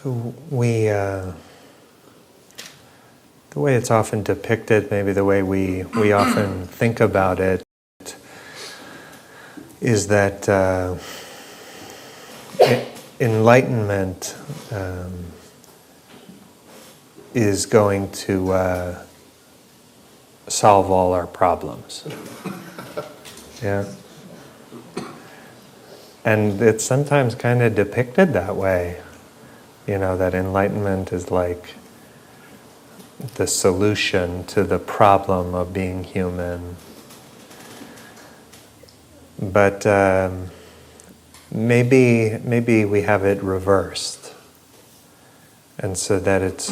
So the way it's often depicted, maybe the way we often think about it, is that enlightenment is going to solve all our problems. Yeah. And it's sometimes kind of depicted that way, that enlightenment is like the solution to the problem of being human. But maybe we have it reversed. And so that it's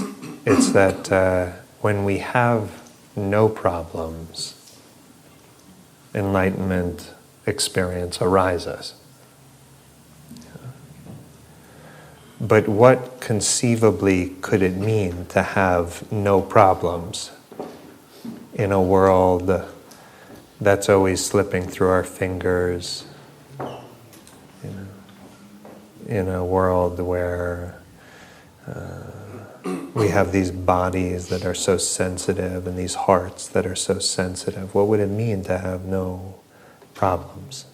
that when we have no problems, enlightenment experience arises. But what conceivably could it mean to have no problems in a world that's always slipping through our fingers, in a world where we have these bodies that are so sensitive and these hearts that are so sensitive? What would it mean to have no problems?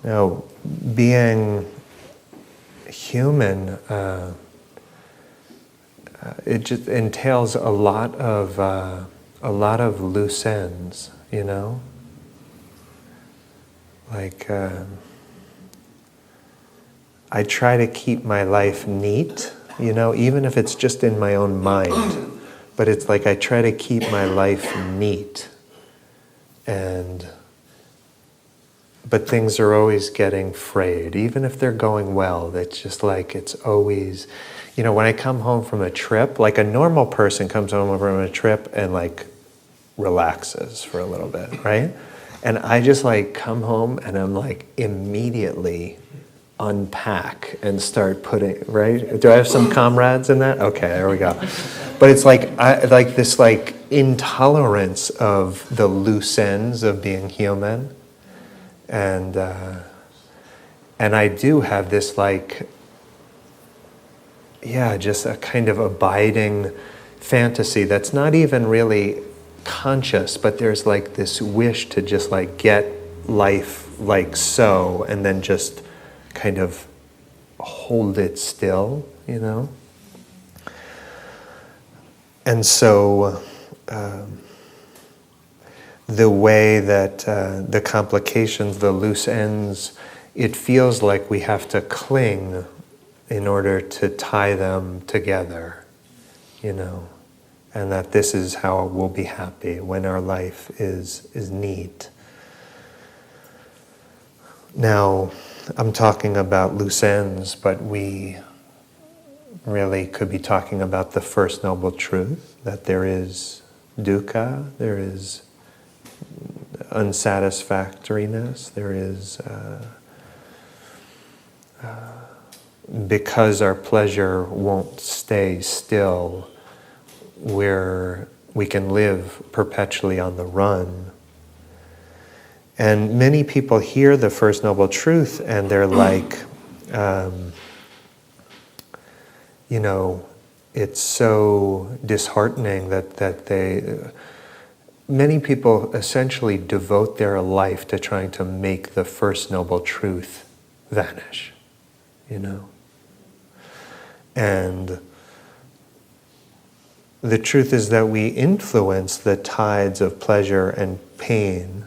Now, being human, it just entails a lot of loose ends, Like, I try to keep my life neat, even if it's just in my own mind. But it's like I try to keep my life neat, but things are always getting frayed, even if they're going well. It's just like it's always, when I come home from a trip, like a normal person comes home from a trip and like relaxes for a little bit, right? And I just like come home and I'm like immediately unpack and start putting, right? Do I have some comrades in that? Okay, there we go. But it's like this like intolerance of the loose ends of being human. And I do have this just a kind of abiding fantasy that's not even really conscious, but there's like this wish to just like get life like so, and then just kind of hold it still, And so the way that the complications, the loose ends, it feels like we have to cling in order to tie them together, and that this is how we'll be happy when our life is neat. Now, I'm talking about loose ends, but we really could be talking about the first noble truth, that there is dukkha, there is unsatisfactoriness, there is because our pleasure won't stay still, we can live perpetually on the run. And many people hear the First Noble Truth and they're like, it's so disheartening that many people essentially devote their life to trying to make the First Noble Truth vanish, And the truth is that we influence the tides of pleasure and pain,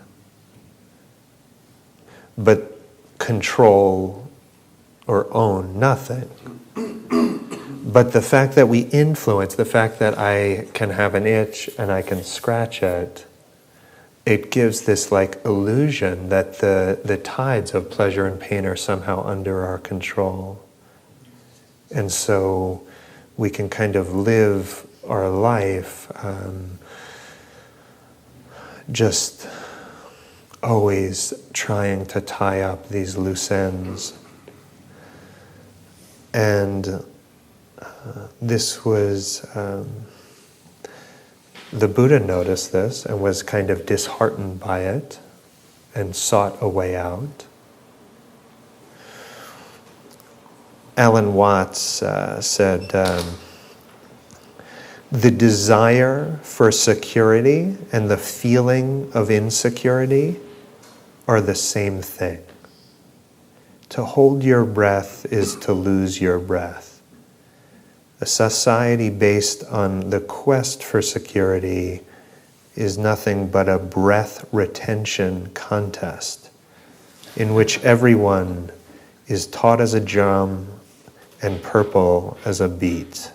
but control or own nothing. But the fact that we influence, the fact that I can have an itch and I can scratch it, it gives this like illusion that the tides of pleasure and pain are somehow under our control. And so we can kind of live our life just always trying to tie up these loose ends. And this was, the Buddha noticed this and was kind of disheartened by it and sought a way out. Alan Watts said, the desire for security and the feeling of insecurity are the same thing. To hold your breath is to lose your breath. A society based on the quest for security is nothing but a breath retention contest in which everyone is taut as a drum and purple as a beet.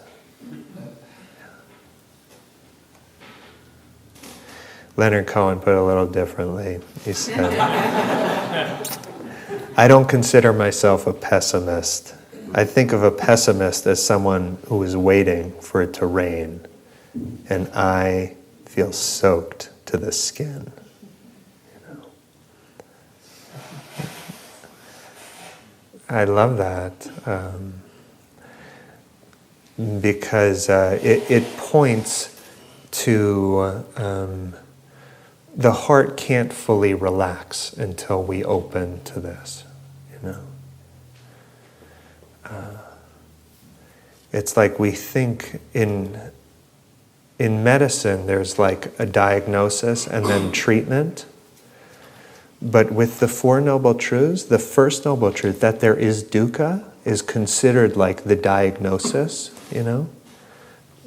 Leonard Cohen put it a little differently. He said, I don't consider myself a pessimist. I think of a pessimist as someone who is waiting for it to rain, and I feel soaked to the skin. I love that because it points to the heart can't fully relax until we open to this, It's like we think in medicine there's like a diagnosis and then treatment. But with the Four Noble Truths, the first Noble Truth, that there is dukkha, is considered like the diagnosis,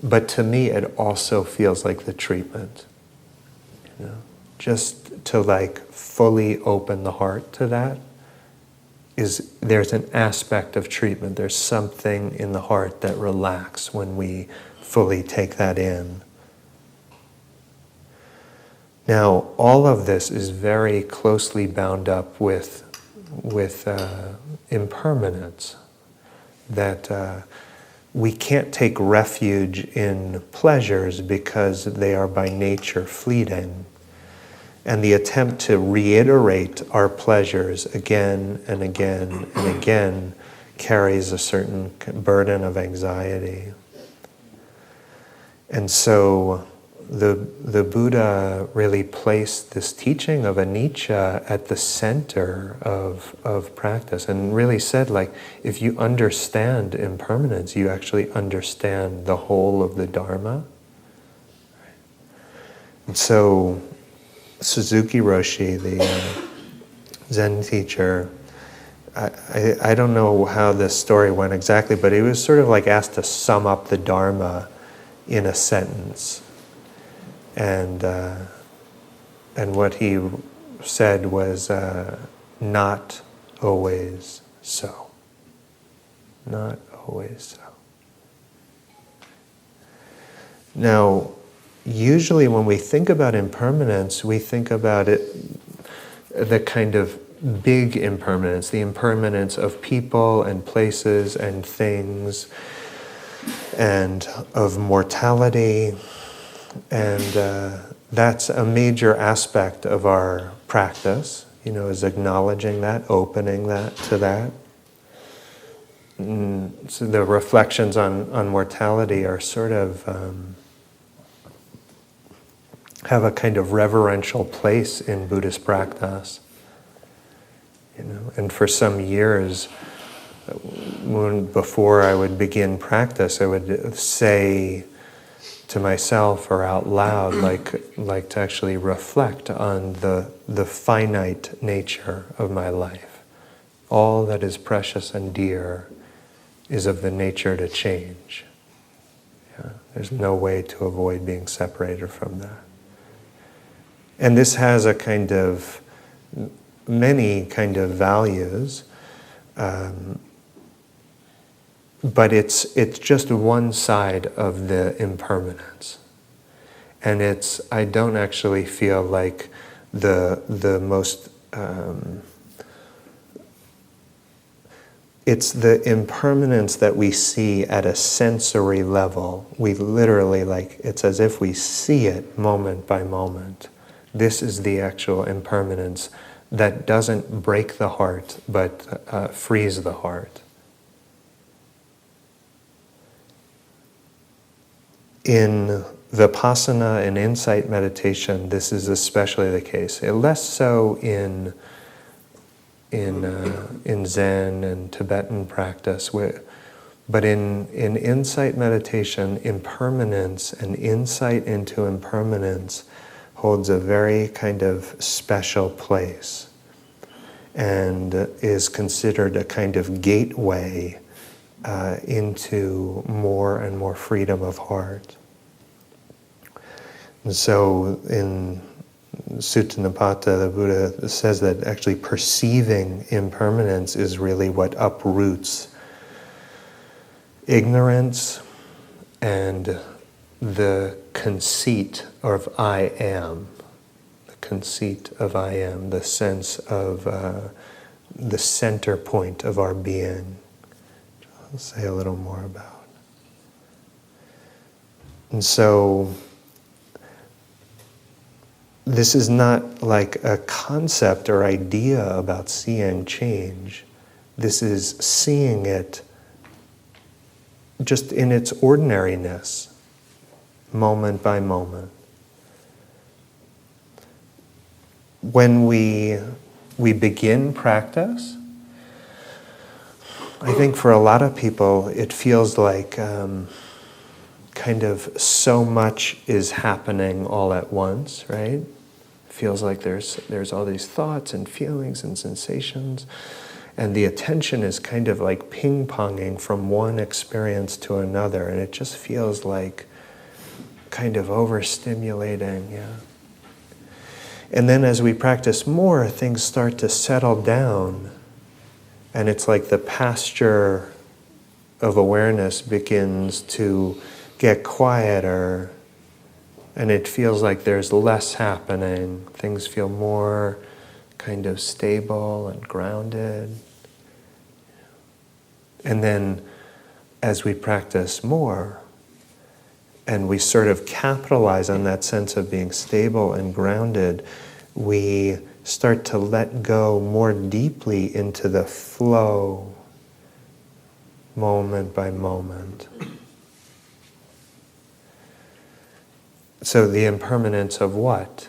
But to me, it also feels like the treatment, Just to like fully open the heart to that there's an aspect of treatment. There's something in the heart that relaxes when we fully take that in. Now, all of this is very closely bound up with impermanence. That we can't take refuge in pleasures because they are by nature fleeting. And the attempt to reiterate our pleasures again and again and again carries a certain burden of anxiety. And so the Buddha really placed this teaching of anicca at the center of practice, and really said, like, if you understand impermanence, you actually understand the whole of the Dharma. And so Suzuki Roshi, the Zen teacher, I don't know how this story went exactly, but he was sort of like asked to sum up the Dharma in a sentence. And what he said was, not always so. Not always so. Now, usually when we think about impermanence, we think about it, the kind of big impermanence, the impermanence of people and places and things, and of mortality. And that's a major aspect of our practice, is acknowledging that, opening that to that. So the reflections on mortality are sort of have a kind of reverential place in Buddhist practice. And for some years, before I would begin practice, I would say to myself or out loud, like to actually reflect on the finite nature of my life. All that is precious and dear is of the nature to change. There's no way to avoid being separated from that. And this has a kind of, many kind of values, but it's just one side of the impermanence. And I don't actually feel like the most, it's the impermanence that we see at a sensory level. We literally, it's as if we see it moment by moment. This is the actual impermanence that doesn't break the heart, but frees the heart. In Vipassana and insight meditation, this is especially the case. Less so in in Zen and Tibetan practice. But in insight meditation, impermanence and insight into impermanence holds a very kind of special place and is considered a kind of gateway into more and more freedom of heart. And so in Sutta Nipata, the Buddha says that actually perceiving impermanence is really what uproots ignorance and the conceit of I am. The conceit of I am, the sense of the center point of our being. I'll say a little more about. And so this is not like a concept or idea about seeing change. This is seeing it just in its ordinariness, moment by moment. When we begin practice, I think for a lot of people it feels like kind of so much is happening all at once, right? Feels like there's all these thoughts and feelings and sensations, and the attention is kind of like ping-ponging from one experience to another, and it just feels like kind of overstimulating, yeah. And then as we practice more, things start to settle down, and it's like the pasture of awareness begins to get quieter, and it feels like there's less happening. Things feel more kind of stable and grounded. And then as we practice more, and we sort of capitalize on that sense of being stable and grounded, we start to let go more deeply into the flow, moment by moment. So the impermanence of what?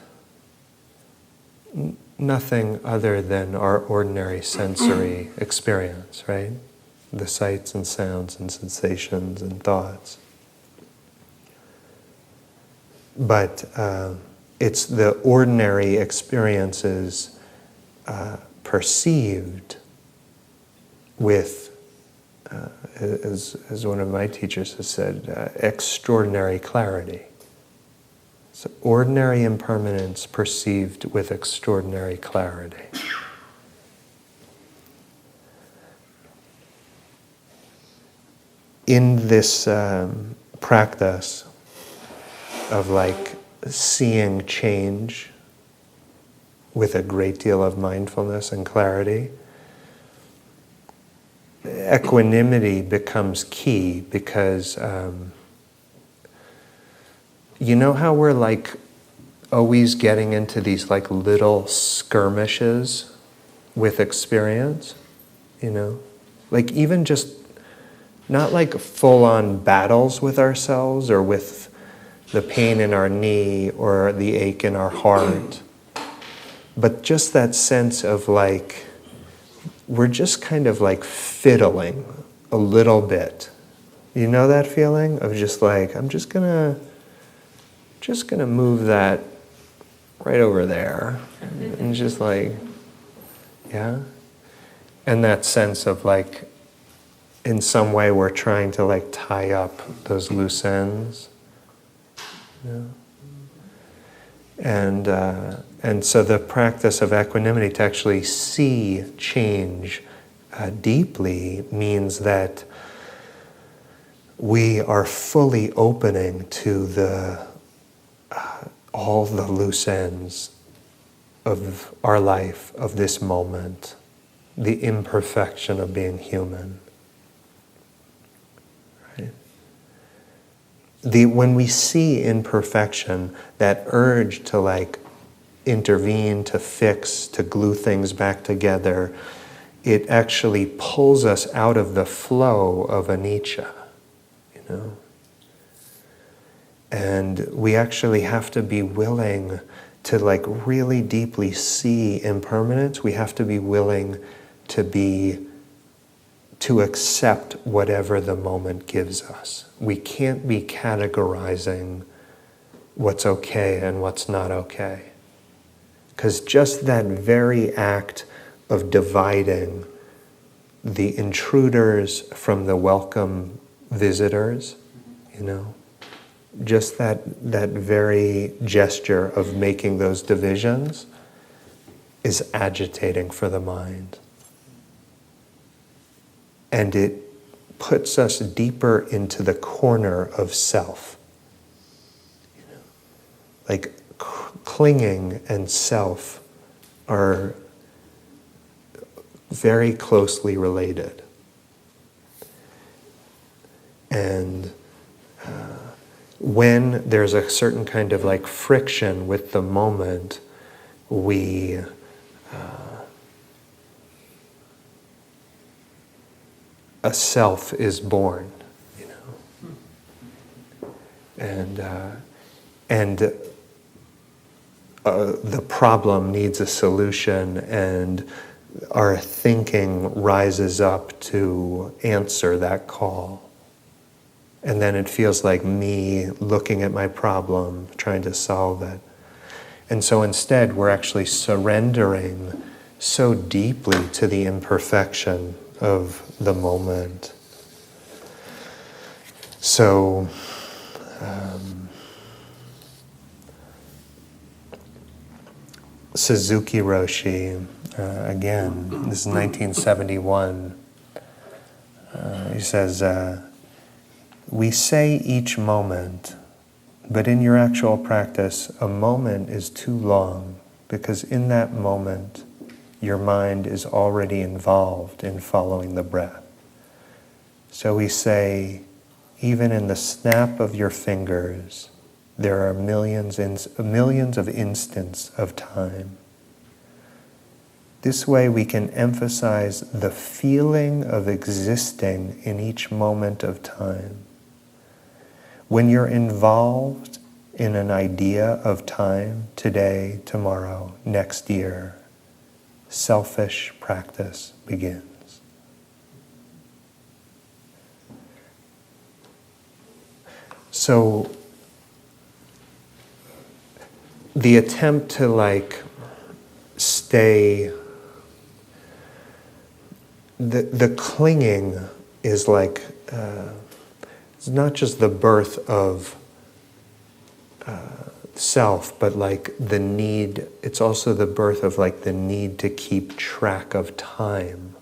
Nothing other than our ordinary sensory experience, right? The sights and sounds and sensations and thoughts. But it's the ordinary experiences perceived with, as one of my teachers has said, extraordinary clarity. So ordinary impermanence perceived with extraordinary clarity. In this practice of like seeing change with a great deal of mindfulness and clarity, equanimity becomes key because you know how we're like always getting into these like little skirmishes with experience, you know? Like even just not like full-on battles with ourselves or with the pain in our knee or the ache in our heart, but just that sense of like, we're just kind of like fiddling a little bit. You know that feeling of just like, I'm just gonna move that right over there. And just like, yeah? And that sense of like, in some way we're trying to like tie up those loose ends. Yeah. And so the practice of equanimity to actually see change deeply means that we are fully opening to all the loose ends of our life, of this moment, the imperfection of being human. Right? When we see imperfection, that urge to like intervene, to fix, to glue things back together, it actually pulls us out of the flow of anicca, you know? And we actually have to be willing to like really deeply see impermanence, we have to be willing to accept whatever the moment gives us. We can't be categorizing what's okay and what's not okay. Because just that very act of dividing the intruders from the welcome visitors, just that very gesture of making those divisions is agitating for the mind. And it puts us deeper into the corner of self. Like clinging and self are very closely related. And when there's a certain kind of like friction with the moment, a self is born, and the problem needs a solution, and our thinking rises up to answer that call. And then it feels like me looking at my problem, trying to solve it. And so instead, we're actually surrendering so deeply to the imperfection of the moment. So, Suzuki Roshi, again, this is 1971, he says, we say each moment, but in your actual practice, a moment is too long, because in that moment, your mind is already involved in following the breath. So we say, even in the snap of your fingers, there are millions of instants of time. This way we can emphasize the feeling of existing in each moment of time. When you're involved in an idea of time, today, tomorrow, next year, selfish practice begins. So, the attempt to like stay, the clinging is like, it's not just the birth of self, but like the need, it's also the birth of like the need to keep track of time.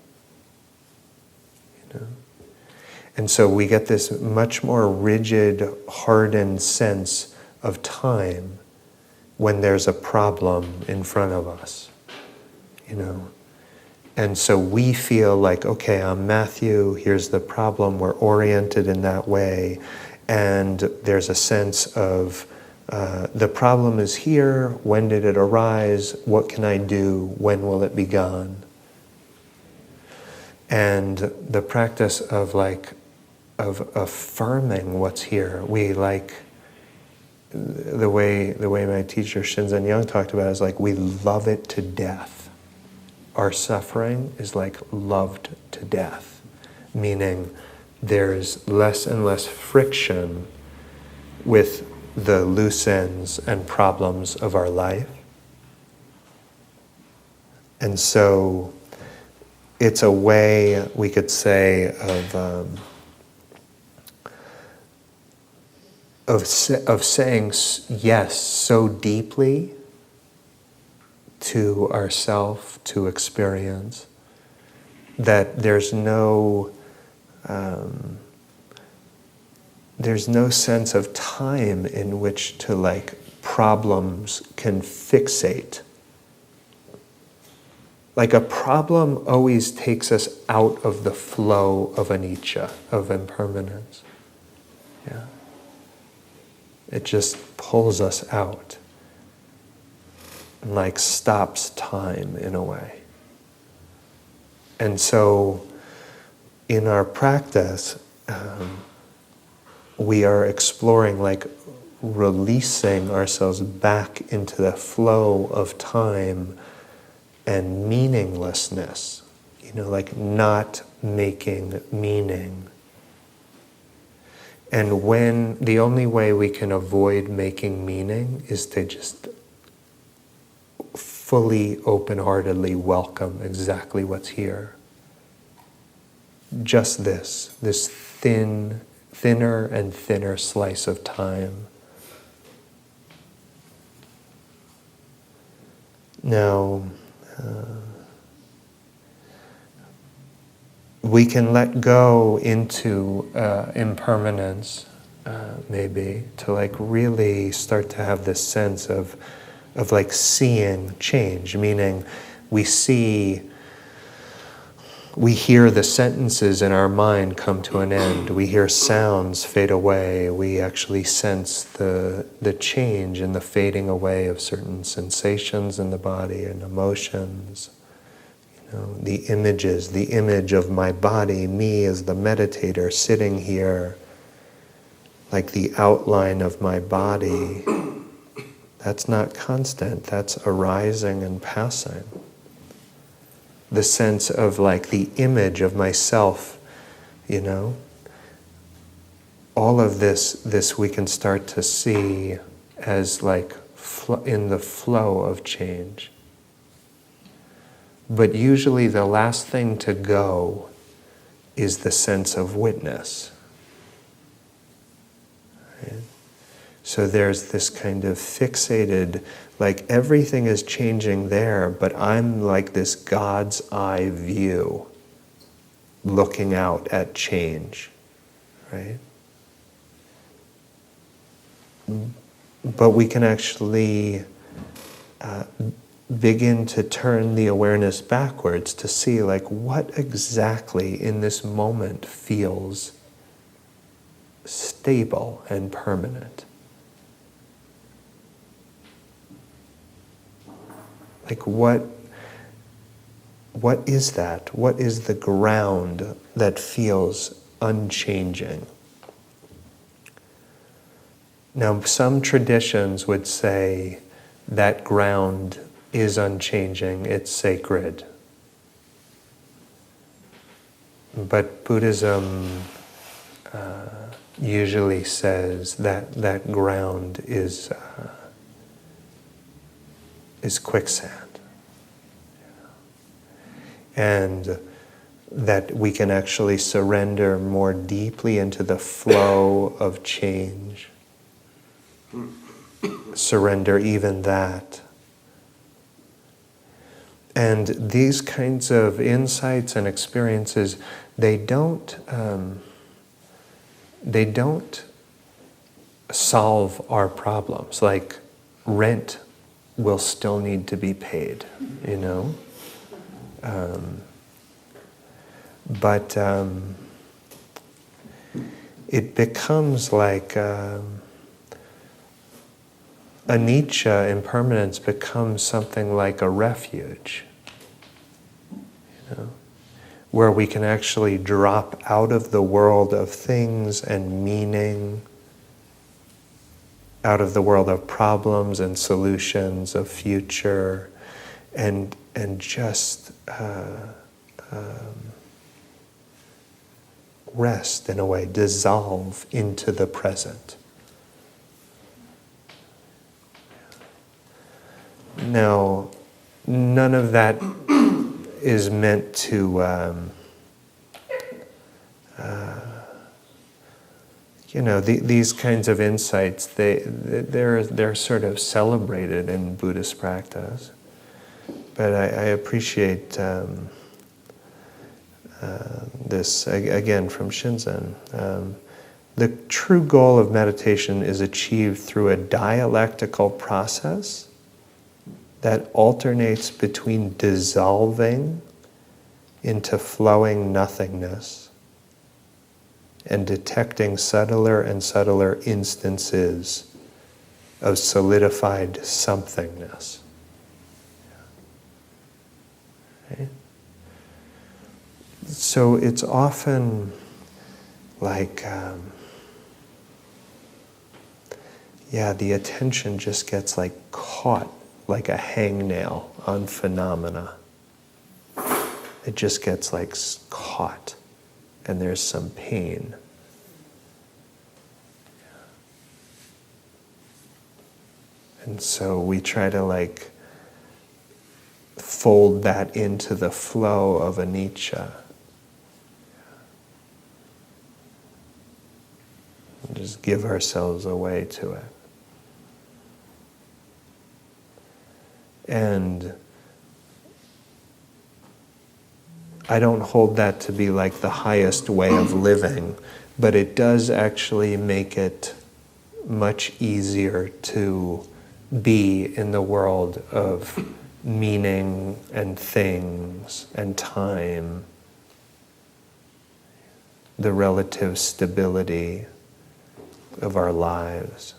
And so we get this much more rigid, hardened sense of time when there's a problem in front of us, And so we feel like, okay, I'm Matthew, here's the problem, we're oriented in that way, and there's a sense of the problem is here, when did it arise, what can I do, when will it be gone? And the practice of affirming what's here, we like, the way my teacher Shinzen Young talked about it is like we love it to death. Our suffering is like loved to death, meaning there's less and less friction with the loose ends and problems of our life. And so it's a way, we could say, of saying yes so deeply to ourself, to experience, that there's no sense of time in which to like problems can fixate. Like a problem always takes us out of the flow of anicca, of impermanence. Yeah. It just pulls us out and like stops time in a way. And so in our practice, we are exploring like releasing ourselves back into the flow of time and meaninglessness, like not making meaning. And when the only way we can avoid making meaning is to just fully, open-heartedly welcome exactly what's here. Just this thinner and thinner slice of time. Now, we can let go into impermanence, maybe, to like really start to have this sense of like seeing change, meaning we hear the sentences in our mind come to an end. We hear sounds fade away. We actually sense the change and the fading away of certain sensations in the body and emotions. The images, the image of my body, me as the meditator sitting here, like the outline of my body, that's not constant. That's arising and passing. The sense of like the image of myself, all of this we can start to see as like in the flow of change. But usually the last thing to go is the sense of witness. Right? So there's this kind of fixated, like everything is changing there, but I'm like this God's eye view looking out at change, right? But we can actually begin to turn the awareness backwards to see like what exactly in this moment feels stable and permanent. Like what is that? What is the ground that feels unchanging? Now, some traditions would say that ground is unchanging, it's sacred. But Buddhism usually says that ground is quicksand. And that we can actually surrender more deeply into the flow of change. Surrender even that. And these kinds of insights and experiences, they don't solve our problems. Like rent will still need to be paid, but it becomes like anicca, impermanence, becomes something like a refuge, where we can actually drop out of the world of things and meaning, out of the world of problems and solutions, of future, and just rest in a way, dissolve into the present. Now, none of that is meant to, these kinds of insights, they're sort of celebrated in Buddhist practice. But I appreciate this, again, from Shinzen. The true goal of meditation is achieved through a dialectical process that alternates between dissolving into flowing nothingness and detecting subtler and subtler instances of solidified somethingness. Okay? So it's often like, the attention just gets like caught like a hangnail on phenomena. It just gets like caught, and there's some pain. And so we try to like fold that into the flow of anicca. And just give ourselves away to it. And I don't hold that to be like the highest way of living, but it does actually make it much easier to be in the world of meaning and things and time, the relative stability of our lives.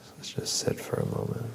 So let's just sit for a moment.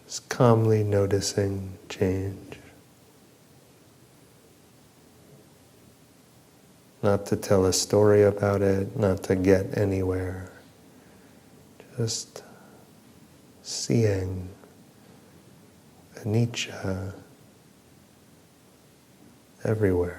Just calmly noticing change. Not to tell a story about it, not to get anywhere. Just seeing anicca everywhere.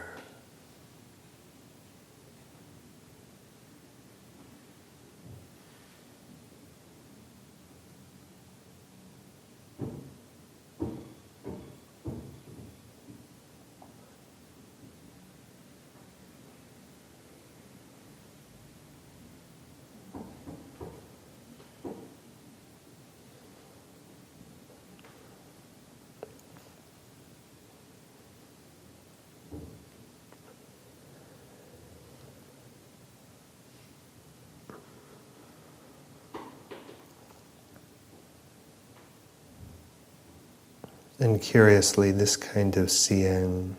And curiously, this kind of seeing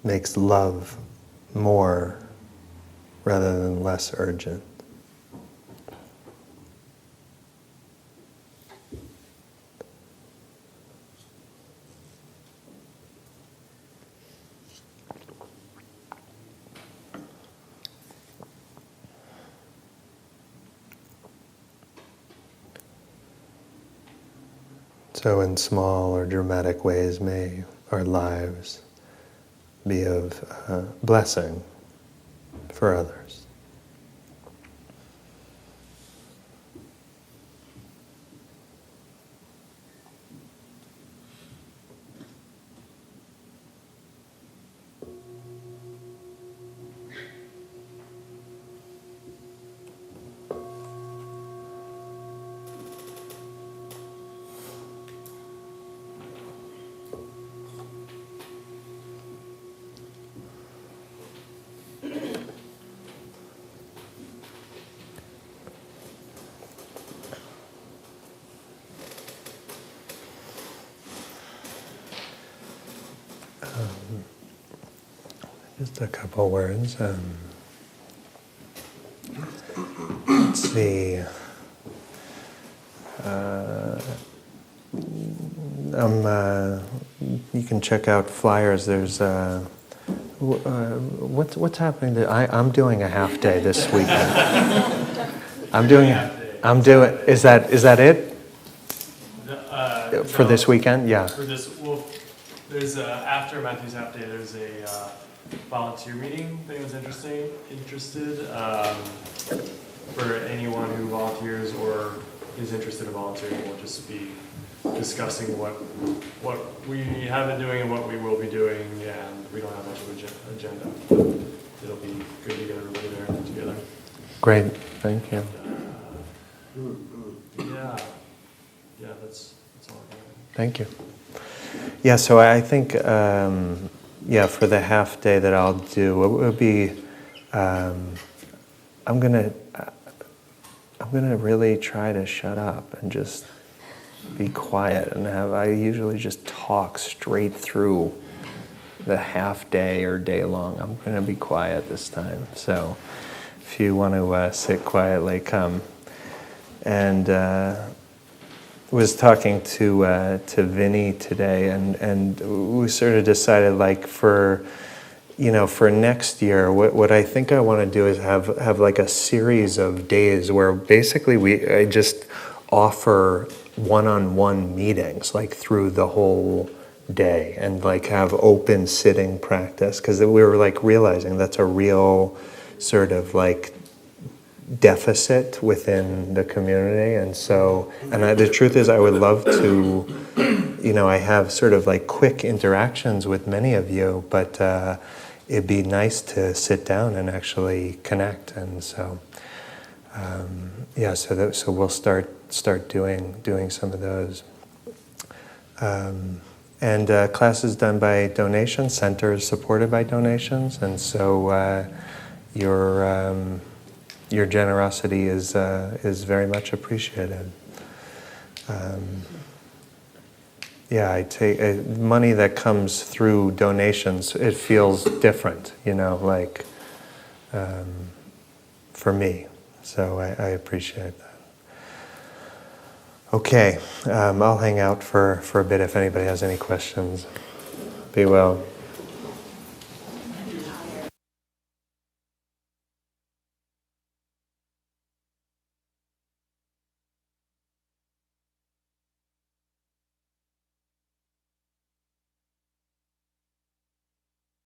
makes love more rather than less urgent. So in small or dramatic ways may our lives be of blessing for others. Just a couple words. Let's see. You can check out flyers. There's what's happening? I'm doing a half day this weekend. I'm doing. Is that it? For this weekend? Yeah. For this, well, There's after Matthew's half day, there's a volunteer meeting. If anyone's interested, for anyone who volunteers or is interested in volunteering, we'll just be discussing what we have been doing and what we will be doing, and we don't have much of an agenda. It'll be good to get everybody there together. Great, thank you. Yeah, that's all I got. Thank you. Yeah, so I think, for the half day that I'll do, it will be, I'm gonna really try to shut up and just be quiet and I usually just talk straight through the half day or day long. I'm gonna be quiet this time. So if you want to sit quietly, come. And was talking to Vinny today, and we sort of decided, like, for next year, what I think I want to do is have like a series of days where basically I just offer one-on-one meetings, like through the whole day, and like have open sitting practice, because we were like realizing that's a real sort of like deficit within the community. And so, the truth is, I would love to, I have sort of like quick interactions with many of you, but it'd be nice to sit down and actually connect. And so, so we'll start doing some of those. And class is done by donations. Center is supported by donations, and so your generosity is very much appreciated. I take money that comes through donations. It feels different, for me. So I appreciate that. Okay, I'll hang out for a bit if anybody has any questions. Be well.